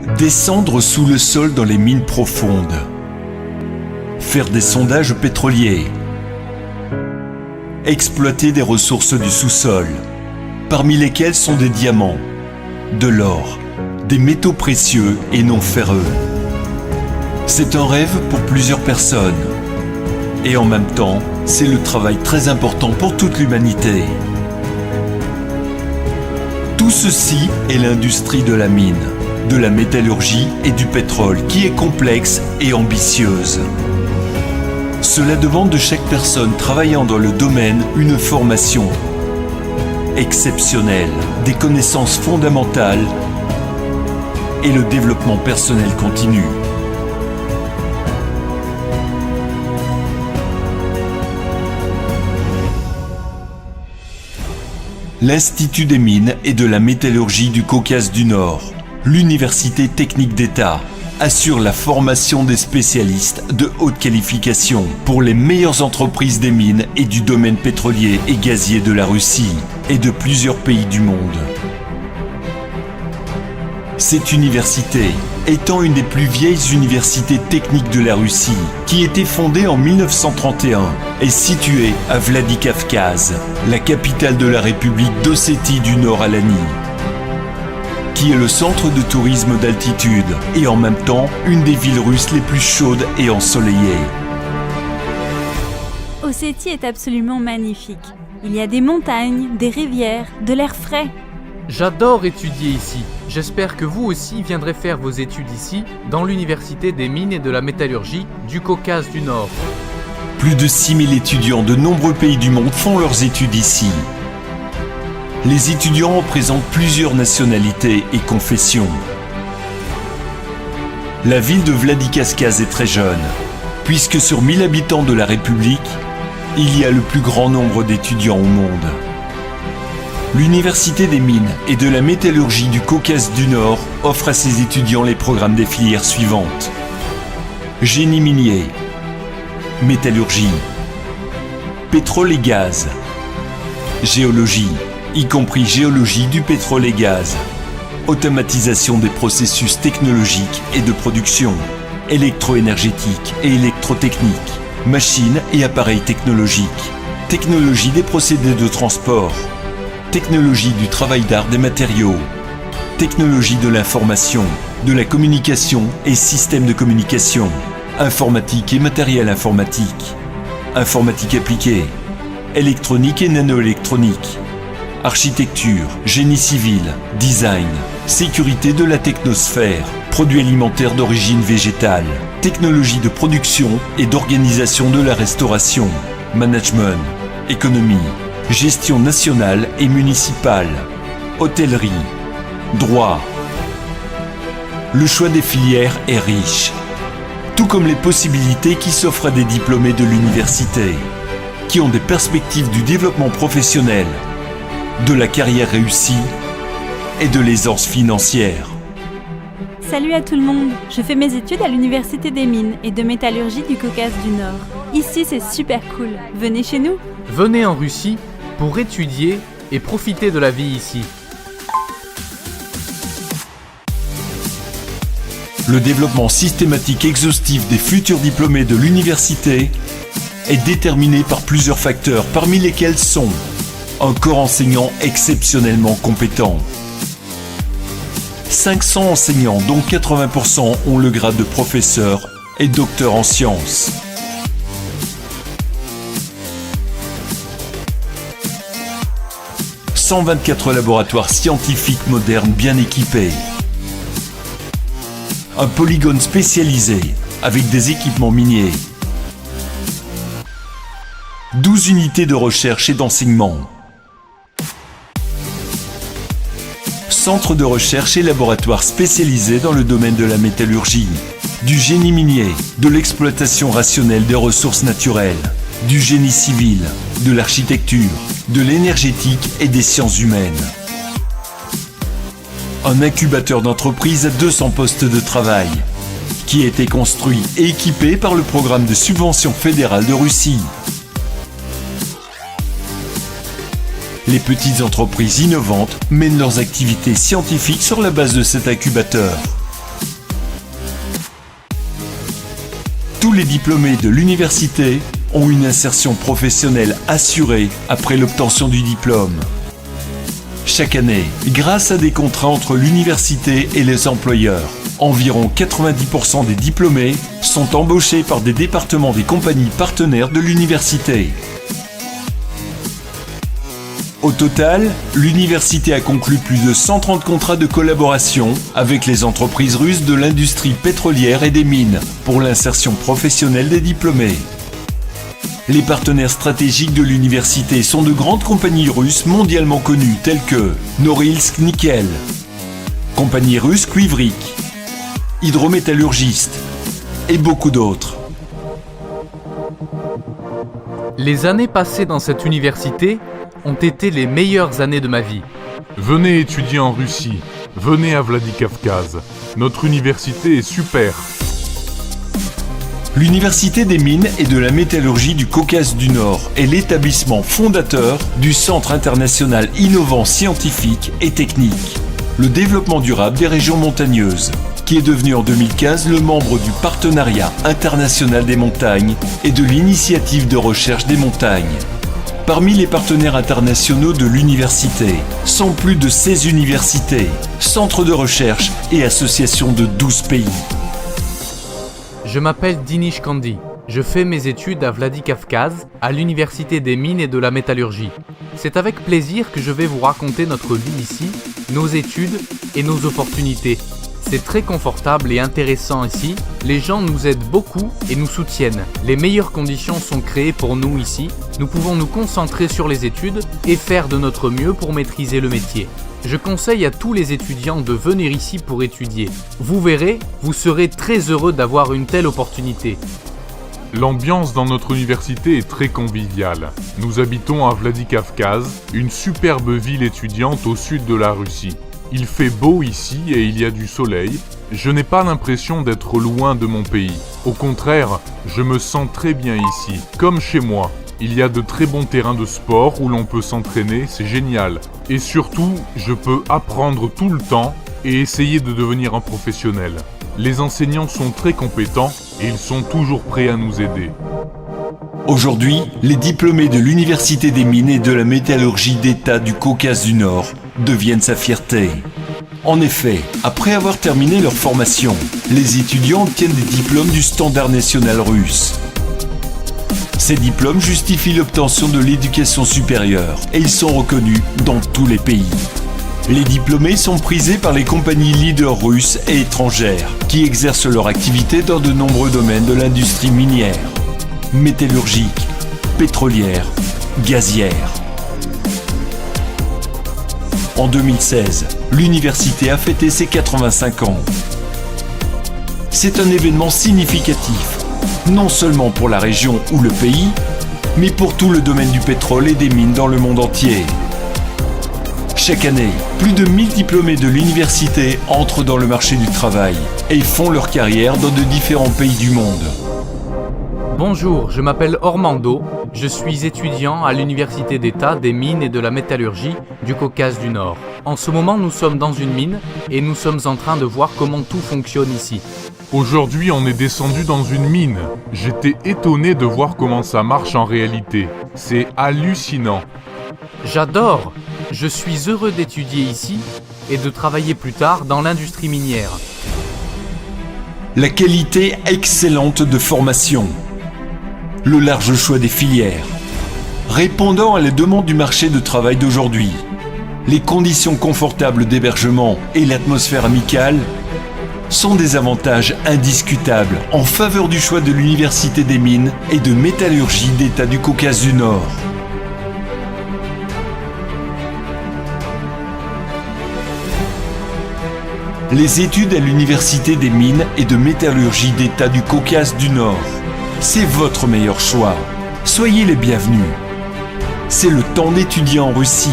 Descendre sous le sol dans les mines profondes. Faire des sondages pétroliers. Exploiter des ressources du sous-sol, parmi lesquelles sont des diamants, de l'or, des métaux précieux et non ferreux. C'est un rêve pour plusieurs personnes. Et en même temps, c'est le travail très important pour toute l'humanité. Tout ceci est l'industrie de la mine, de la métallurgie et du pétrole qui est complexe et ambitieuse. Cela demande de chaque personne travaillant dans le domaine une formation exceptionnelle, des connaissances fondamentales et le développement personnel continu. L'Institut des mines et de la métallurgie du Caucase du Nord, l'Université technique d'État, assure la formation des spécialistes de haute qualification pour les meilleures entreprises des mines et du domaine pétrolier et gazier de la Russie et de plusieurs pays du monde. Cette université, étant une des plus vieilles universités techniques de la Russie, qui était fondée en 1931, est située à Vladikavkaz, la capitale de la République d'Ossétie du Nord-Alanie, qui est le centre de tourisme d'altitude et en même temps une des villes russes les plus chaudes et ensoleillées. Ossétie est absolument magnifique. Il y a des montagnes, des rivières, de l'air frais. J'adore étudier ici. J'espère que vous aussi viendrez faire vos études ici, dans l'Université des mines et de la métallurgie du Caucase du Nord. Plus de 6000 étudiants de nombreux pays du monde font leurs études ici. Les étudiants représentent plusieurs nationalités et confessions. La ville de Vladikavkaz est très jeune, puisque sur 1000 habitants de la République, il y a le plus grand nombre d'étudiants au monde. L'Université des mines et de la métallurgie du Caucase du Nord offre à ses étudiants les programmes des filières suivantes. Génie minier, métallurgie, pétrole et gaz, géologie, y compris géologie du pétrole et gaz, automatisation des processus technologiques et de production, électroénergétique et électrotechnique, machines et appareils technologiques, technologie des procédés de transport, technologie du travail d'art des matériaux, technologie de l'information, de la communication et systèmes de communication, informatique et matériel informatique, informatique appliquée, électronique et nanoélectronique, architecture, génie civil, design, sécurité de la technosphère, produits alimentaires d'origine végétale, technologie de production et d'organisation de la restauration, management, économie, gestion nationale et municipale, hôtellerie, droit. Le choix des filières est riche, tout comme les possibilités qui s'offrent à des diplômés de l'université, qui ont des perspectives du développement professionnel, de la carrière réussie et de l'aisance financière. Salut à tout le monde, je fais mes études à l'Université des mines et de métallurgie du Caucase du Nord. Ici c'est super cool, venez chez nous. Venez en Russie pour étudier et profiter de la vie ici. Le développement systématique exhaustif des futurs diplômés de l'université est déterminé par plusieurs facteurs, parmi lesquels sont un corps enseignant exceptionnellement compétent, 500 enseignants dont 80% ont le grade de professeur et docteur en sciences, « 124 laboratoires scientifiques modernes bien équipés, un polygone spécialisé avec des équipements miniers, 12 unités de recherche et d'enseignement, centre de recherche et laboratoire spécialisés dans le domaine de la métallurgie, du génie minier, de l'exploitation rationnelle des ressources naturelles, du génie civil, de l'architecture, de l'énergétique et des sciences humaines. Un incubateur d'entreprise à 200 postes de travail, qui a été construit et équipé par le programme de subvention fédérale de Russie. Les petites entreprises innovantes mènent leurs activités scientifiques sur la base de cet incubateur. Tous les diplômés de l'université ont une insertion professionnelle assurée après l'obtention du diplôme. Chaque année, grâce à des contrats entre l'université et les employeurs, environ 90% des diplômés sont embauchés par des départements des compagnies partenaires de l'université. Au total, l'université a conclu plus de 130 contrats de collaboration avec les entreprises russes de l'industrie pétrolière et des mines pour l'insertion professionnelle des diplômés. Les partenaires stratégiques de l'université sont de grandes compagnies russes mondialement connues telles que Norilsk Nickel, compagnie russe Cuivrik, Hydrométallurgiste et beaucoup d'autres. Les années passées dans cette université ont été les meilleures années de ma vie. Venez étudier en Russie, venez à Vladikavkaz. Notre université est super. L'Université des mines et de la métallurgie du Caucase du Nord est l'établissement fondateur du Centre international innovant scientifique et technique, le développement durable des régions montagneuses, qui est devenu en 2015 le membre du Partenariat international des montagnes et de l'Initiative de recherche des montagnes. Parmi les partenaires internationaux de l'université sont plus de 16 universités, centres de recherche et associations de 12 pays. Je m'appelle Dinish Kandi. Je fais mes études à Vladikavkaz, à l'Université des mines et de la métallurgie. C'est avec plaisir que je vais vous raconter notre vie ici, nos études et nos opportunités. C'est très confortable et intéressant ici. Les gens nous aident beaucoup et nous soutiennent. Les meilleures conditions sont créées pour nous ici. Nous pouvons nous concentrer sur les études et faire de notre mieux pour maîtriser le métier. Je conseille à tous les étudiants de venir ici pour étudier. Vous verrez, vous serez très heureux d'avoir une telle opportunité. L'ambiance dans notre université est très conviviale. Nous habitons à Vladikavkaz, une superbe ville étudiante au sud de la Russie. Il fait beau ici et il y a du soleil. Je n'ai pas l'impression d'être loin de mon pays. Au contraire, je me sens très bien ici, comme chez moi. Il y a de très bons terrains de sport où l'on peut s'entraîner, c'est génial. Et surtout, je peux apprendre tout le temps et essayer de devenir un professionnel. Les enseignants sont très compétents et ils sont toujours prêts à nous aider. Aujourd'hui, les diplômés de l'Université des mines et de la métallurgie d'État du Caucase du Nord deviennent sa fierté. En effet, après avoir terminé leur formation, les étudiants obtiennent des diplômes du standard national russe. Ces diplômes justifient l'obtention de l'éducation supérieure et ils sont reconnus dans tous les pays. Les diplômés sont prisés par les compagnies leaders russes et étrangères qui exercent leur activité dans de nombreux domaines de l'industrie minière, métallurgique, pétrolière, gazière. En 2016, l'université a fêté ses 85 ans. C'est un événement significatif, non seulement pour la région ou le pays, mais pour tout le domaine du pétrole et des mines dans le monde entier. Chaque année, plus de 1000 diplômés de l'université entrent dans le marché du travail et font leur carrière dans de différents pays du monde. Bonjour, je m'appelle Ormando. Je suis étudiant à l'Université d'État des mines et de la métallurgie du Caucase du Nord. En ce moment, nous sommes dans une mine et nous sommes en train de voir comment tout fonctionne ici. Aujourd'hui, on est descendu dans une mine. J'étais étonné de voir comment ça marche en réalité. C'est hallucinant. J'adore! Je suis heureux d'étudier ici et de travailler plus tard dans l'industrie minière. La qualité excellente de formation, le large choix des filières, répondant à la demande du marché de travail d'aujourd'hui, les conditions confortables d'hébergement et l'atmosphère amicale sont des avantages indiscutables en faveur du choix de l'Université des mines et de métallurgie d'État du Caucase du Nord. Les études à l'Université des mines et de métallurgie d'État du Caucase du Nord, c'est votre meilleur choix. Soyez les bienvenus. C'est le temps d'étudier en Russie.